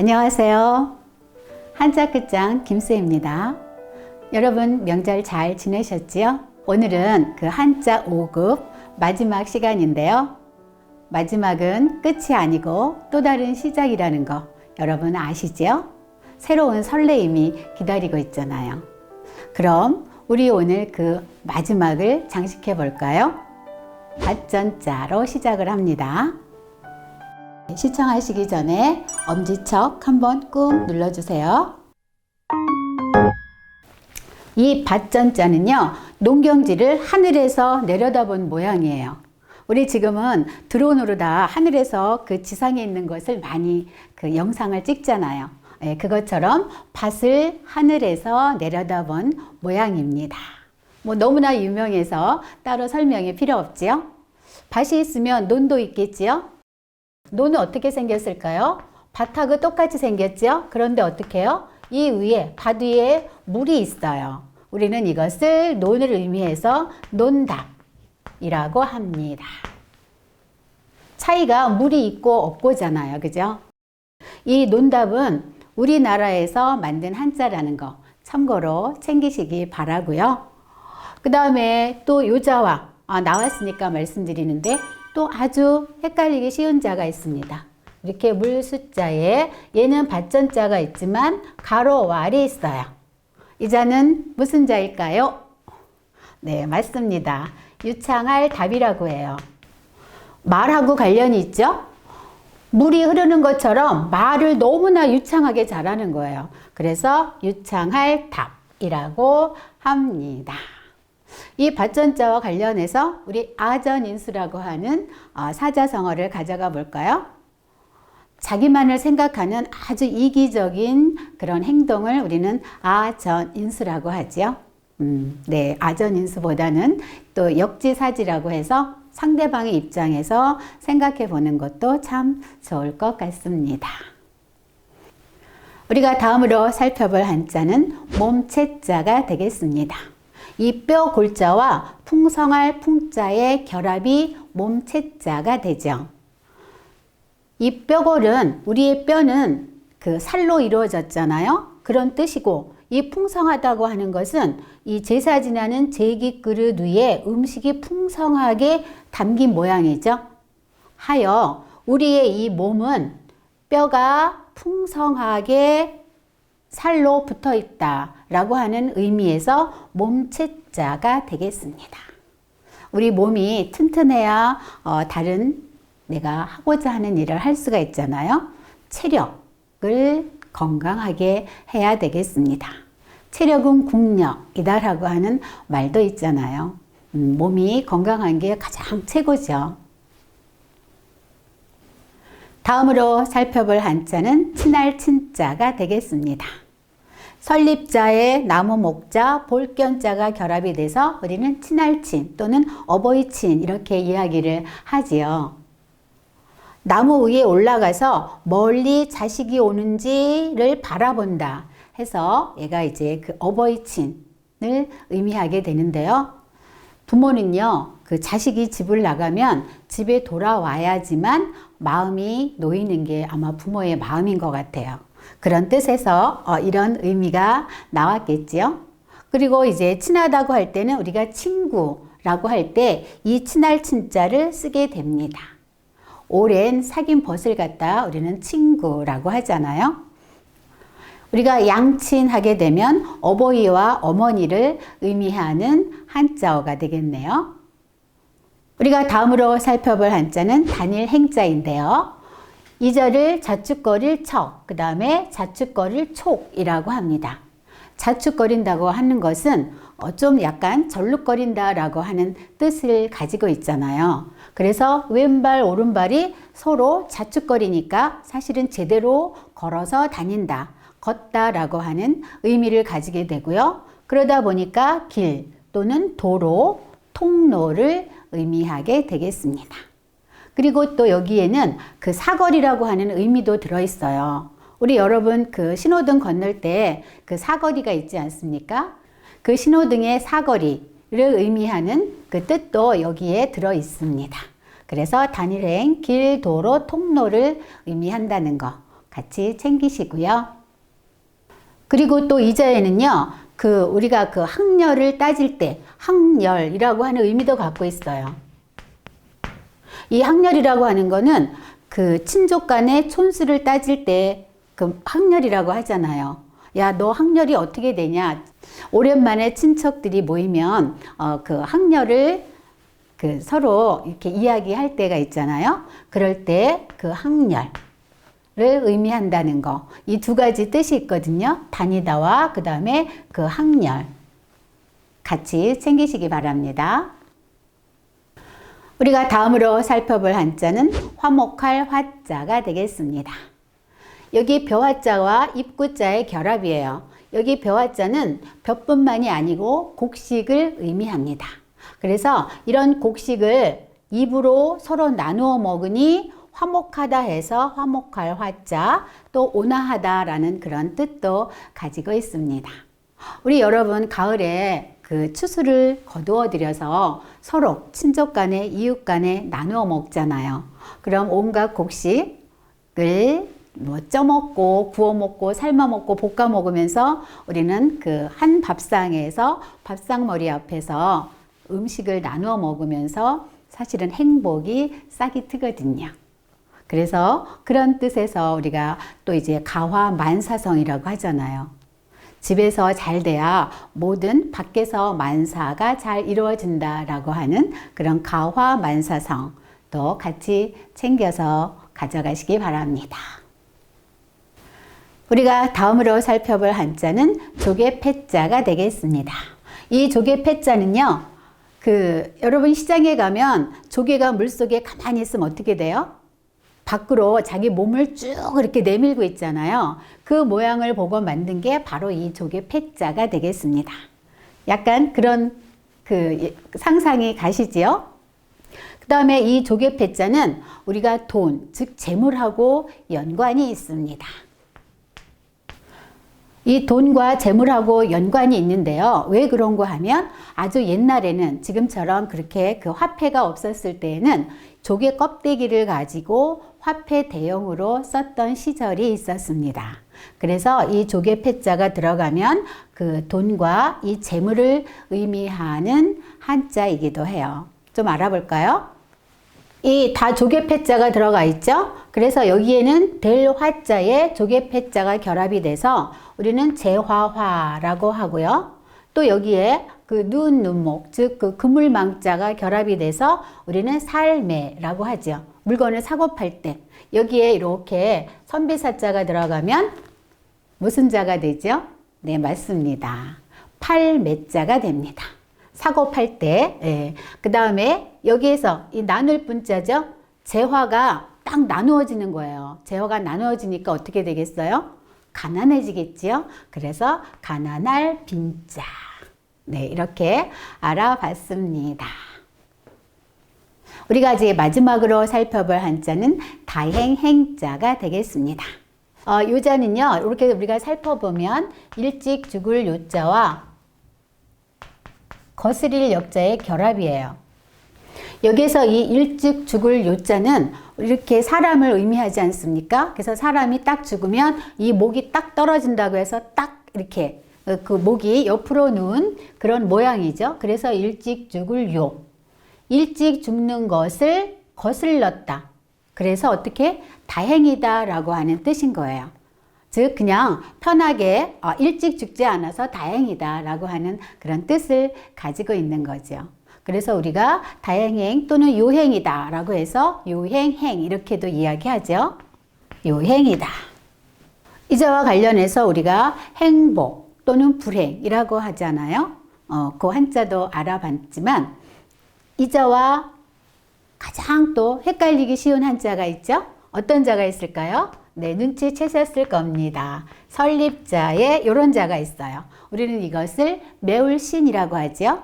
안녕하세요. 한자 끝장 김수혜입니다. 여러분 명절 잘 지내셨지요? 오늘은 그 한자 5급 마지막 시간인데요. 마지막은 끝이 아니고 또 다른 시작이라는 거 여러분 아시죠? 새로운 설레임이 기다리고 있잖아요. 그럼 우리 오늘 그 마지막을 장식해 볼까요? 밭전자로 시작을 합니다. 시청하시기 전에 엄지척 한번 꾹 눌러주세요. 이 밭전자는요, 농경지를 하늘에서 내려다본 모양이에요. 우리 지금은 드론으로 다 하늘에서 그 지상에 있는 것을 많이 그 영상을 찍잖아요. 그것처럼 밭을 하늘에서 내려다본 모양입니다. 뭐 너무나 유명해서 따로 설명이 필요 없지요. 밭이 있으면 논도 있겠지요. 논은 어떻게 생겼을까요? 밭하고 똑같이 생겼죠? 그런데 어떻게 해요? 이 위에, 밭 위에 물이 있어요. 우리는 이것을 논을 의미해서 논답이라고 합니다. 차이가 물이 있고 없고잖아요. 그죠? 이 논답은 우리나라에서 만든 한자라는 거 참고로 챙기시기 바라고요. 그 다음에 또 요자와 나왔으니까 말씀드리는데 또 아주 헷갈리기 쉬운 자가 있습니다. 이렇게 물숫자에 얘는 밭전자가 있지만 가로 왈이 있어요. 이 자는 무슨 자일까요? 네, 맞습니다. 유창할 답이라고 해요. 말하고 관련이 있죠? 물이 흐르는 것처럼 말을 너무나 유창하게 잘하는 거예요. 그래서 유창할 답이라고 합니다. 이 밭전자와 관련해서 우리 아전인수라고 하는 사자성어를 가져가 볼까요? 자기만을 생각하는 아주 이기적인 그런 행동을 우리는 아전인수라고 하죠. 네, 아전인수보다는 또 역지사지라고 해서 상대방의 입장에서 생각해 보는 것도 참 좋을 것 같습니다. 우리가 다음으로 살펴볼 한자는 몸체자가 되겠습니다. 이 뼈 골자와 풍성할 풍자의 결합이 몸체자가 되죠. 이 뼈골은 우리의 뼈는 그 살로 이루어졌잖아요. 그런 뜻이고 이 풍성하다고 하는 것은 이 제사 지나는 제기 그릇 위에 음식이 풍성하게 담긴 모양이죠. 하여 우리의 이 몸은 뼈가 풍성하게 살로 붙어 있다 라고 하는 의미에서 몸체자가 되겠습니다. 우리 몸이 튼튼해야 다른 내가 하고자 하는 일을 할 수가 있잖아요. 체력을 건강하게 해야 되겠습니다. 체력은 국력이다라고 하는 말도 있잖아요. 몸이 건강한 게 가장 최고죠. 다음으로 살펴볼 한자는 친할 친자가 되겠습니다. 설립자에 나무 목자, 볼견자가 결합이 돼서 우리는 친할친 또는 어버이친 이렇게 이야기를 하지요. 나무 위에 올라가서 멀리 자식이 오는지를 바라본다 해서 얘가 이제 그 어버이친을 의미하게 되는데요. 부모는요, 그 자식이 집을 나가면 집에 돌아와야지만 마음이 놓이는 게 아마 부모의 마음인 것 같아요. 그런 뜻에서 이런 의미가 나왔겠지요. 그리고 이제 친하다고 할 때는 우리가 친구라고 할 때 이 친할 친자를 쓰게 됩니다. 오랜 사귄 벗을 갖다 우리는 친구라고 하잖아요. 우리가 양친하게 되면 어버이와 어머니를 의미하는 한자어가 되겠네요. 우리가 다음으로 살펴볼 한자는 단일 행자인데요. 이 절을 자축거릴 척, 그 다음에 자축거릴 촉이라고 합니다. 자축거린다고 하는 것은 좀 약간 절룩거린다라고 하는 뜻을 가지고 있잖아요. 그래서 왼발 오른발이 서로 자축거리니까 사실은 제대로 걸어서 다닌다, 걷다라고 하는 의미를 가지게 되고요. 그러다 보니까 길 또는 도로, 통로를 의미하게 되겠습니다. 그리고 또 여기에는 그 사거리라고 하는 의미도 들어있어요. 우리 여러분 그 신호등 건널 때 그 사거리가 있지 않습니까? 그 신호등의 사거리를 의미하는 그 뜻도 여기에 들어 있습니다. 그래서 단일행, 길, 도로, 통로를 의미한다는 거. 같이 챙기시고요. 그리고 또 이 자에는요, 우리가 그 학렬을 따질 때 학렬이라고 하는 의미도 갖고 있어요. 이 학렬이라고 하는 거는 그 친족 간의 촌수를 따질 때 그 학렬이라고 하잖아요. 야, 너 학렬이 어떻게 되냐? 오랜만에 친척들이 모이면 그 학렬을 서로 이렇게 이야기할 때가 있잖아요. 그럴 때 그 학렬을 의미한다는 거. 이 두 가지 뜻이 있거든요. 다니다와 그 다음에 그 학렬. 같이 챙기시기 바랍니다. 우리가 다음으로 살펴볼 한자는 화목할 화자가 되겠습니다. 여기 벼화자와 입구자의 결합이에요. 여기 벼화자는 벼뿐만이 아니고 곡식을 의미합니다. 그래서 이런 곡식을 입으로 서로 나누어 먹으니 화목하다 해서 화목할 화자, 또 온화하다라는 그런 뜻도 가지고 있습니다. 우리 여러분 가을에 그 추수를 거두어 들여서 서로 친족 간에 이웃 간에 나누어 먹잖아요. 그럼 온갖 곡식을 쪄먹고 구워 먹고 삶아 먹고 볶아 먹으면서 우리는 그 한 밥상에서 밥상머리 앞에서 음식을 나누어 먹으면서 사실은 행복이 싹이 트거든요. 그래서 그런 뜻에서 우리가 또 이제 가화만사성이라고 하잖아요. 집에서 잘 돼야 모든 밖에서 만사가 잘 이루어진다라고 하는 그런 가화만사성도 같이 챙겨서 가져가시기 바랍니다. 우리가 다음으로 살펴볼 한자는 조개패자가 되겠습니다. 이 조개패자는요, 여러분 시장에 가면 조개가 물속에 가만히 있으면 어떻게 돼요? 밖으로 자기 몸을 쭉 이렇게 내밀고 있잖아요. 그 모양을 보고 만든 게 바로 이 조개패자가 되겠습니다. 약간 그런 상상이 가시지요? 그 다음에 이 조개패자는 우리가 돈, 즉 재물하고 연관이 있습니다. 이 돈과 재물하고 연관이 있는데요. 왜 그런가 하면 아주 옛날에는 지금처럼 그렇게 그 화폐가 없었을 때에는 조개 껍데기를 가지고 화폐 대용으로 썼던 시절이 있었습니다. 그래서 이 조개패자가 들어가면 그 돈과 이 재물을 의미하는 한자이기도 해요. 좀 알아볼까요? 이 다 조개패자가 들어가 있죠? 그래서 여기에는 될 화자에 조개패자가 결합이 돼서 우리는 재화화라고 하고요. 또 여기에 그 눈목, 즉 그 그물망자가 결합이 돼서 우리는 살매라고 하죠. 물건을 사고 팔 때. 여기에 이렇게 선비사자가 들어가면 무슨 자가 되죠? 네, 맞습니다. 팔매자가 됩니다. 사고 팔 때. 예. 그 다음에 여기에서 이 나눌 분자죠. 재화가 딱 나누어지는 거예요. 재화가 나누어지니까 어떻게 되겠어요? 가난해지겠지요. 그래서 가난할 빈자. 네, 이렇게 알아봤습니다. 우리가 이제 마지막으로 살펴볼 한자는 다행행자가 되겠습니다. 요 자는요, 이렇게 우리가 살펴보면 일찍 죽을 요자와 거스릴 역자의 결합이에요. 여기서 이 일찍 죽을 요자는 이렇게 사람을 의미하지 않습니까? 그래서 사람이 딱 죽으면 이 목이 딱 떨어진다고 해서 딱 이렇게 그 목이 옆으로 누운 그런 모양이죠. 그래서 일찍 죽을 요. 일찍 죽는 것을 거슬렀다. 그래서 어떻게 다행이다 라고 하는 뜻인 거예요. 즉 그냥 편하게 일찍 죽지 않아서 다행이다 라고 하는 그런 뜻을 가지고 있는 거죠. 그래서 우리가 다행행 또는 요행이다 라고 해서 요행행 이렇게도 이야기하죠. 요행이다. 이자와 관련해서 우리가 행복 또는 불행이라고 하잖아요. 그 한자도 알아봤지만 이자와 가장 또 헷갈리기 쉬운 한자가 있죠. 어떤 자가 있을까요? 네, 눈치채셨을 겁니다. 설립자에 이런 자가 있어요. 우리는 이것을 매울신이라고 하죠.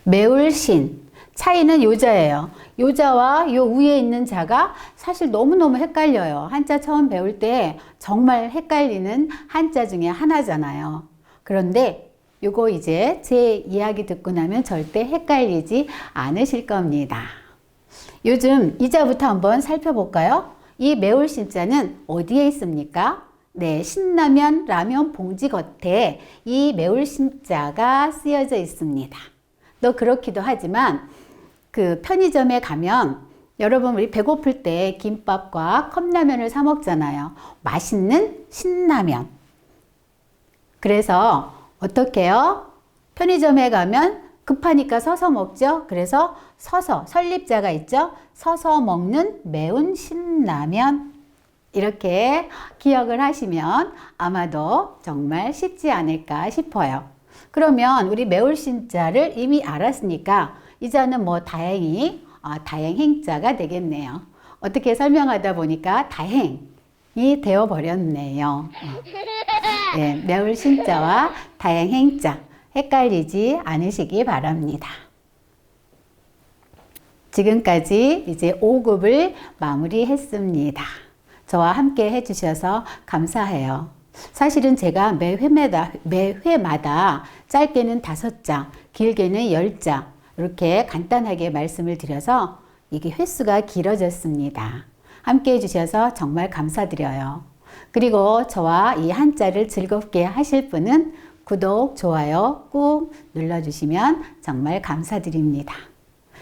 매울신. 차이는 요자예요. 요자와 요 위에 있는 자가 사실 너무너무 헷갈려요. 한자 처음 배울 때 정말 헷갈리는 한자 중에 하나잖아요. 그런데 요거 이제 제 이야기 듣고 나면 절대 헷갈리지 않으실 겁니다. 요즘 이 자부터 한번 살펴볼까요? 이 매울 신자는 어디에 있습니까? 네, 신라면 라면 봉지 겉에 이 매울 신자가 쓰여져 있습니다. 또 그렇기도 하지만 그 편의점에 가면 여러분 우리 배고플 때 김밥과 컵라면을 사 먹잖아요. 맛있는 신라면. 그래서 어떻게 해요? 편의점에 가면 급하니까 서서 먹죠. 그래서 서서 설립자가 있죠. 서서 먹는 매운 신라면. 이렇게 기억을 하시면 아마도 정말 쉽지 않을까 싶어요. 그러면 우리 매울 신자를 이미 알았으니까 이제는 뭐 다행히 다행행자가 되겠네요. 어떻게 설명하다 보니까 다행이 되어 버렸네요. 네, 매울 신자와 다행행자 헷갈리지 않으시기 바랍니다. 지금까지 이제 5급을 마무리했습니다. 저와 함께 해주셔서 감사해요. 사실은 제가 매회마다 짧게는 5장, 길게는 10장 이렇게 간단하게 말씀을 드려서 이게 횟수가 길어졌습니다. 함께 해주셔서 정말 감사드려요. 그리고 저와 이 한자를 즐겁게 하실 분은 구독, 좋아요 꾹 눌러주시면 정말 감사드립니다.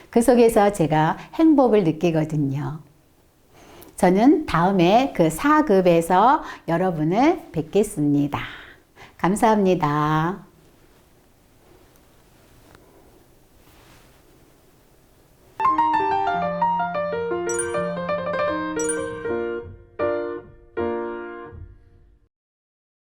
그 속에서 제가 행복을 느끼거든요. 저는 다음에 그 4급에서 여러분을 뵙겠습니다. 감사합니다.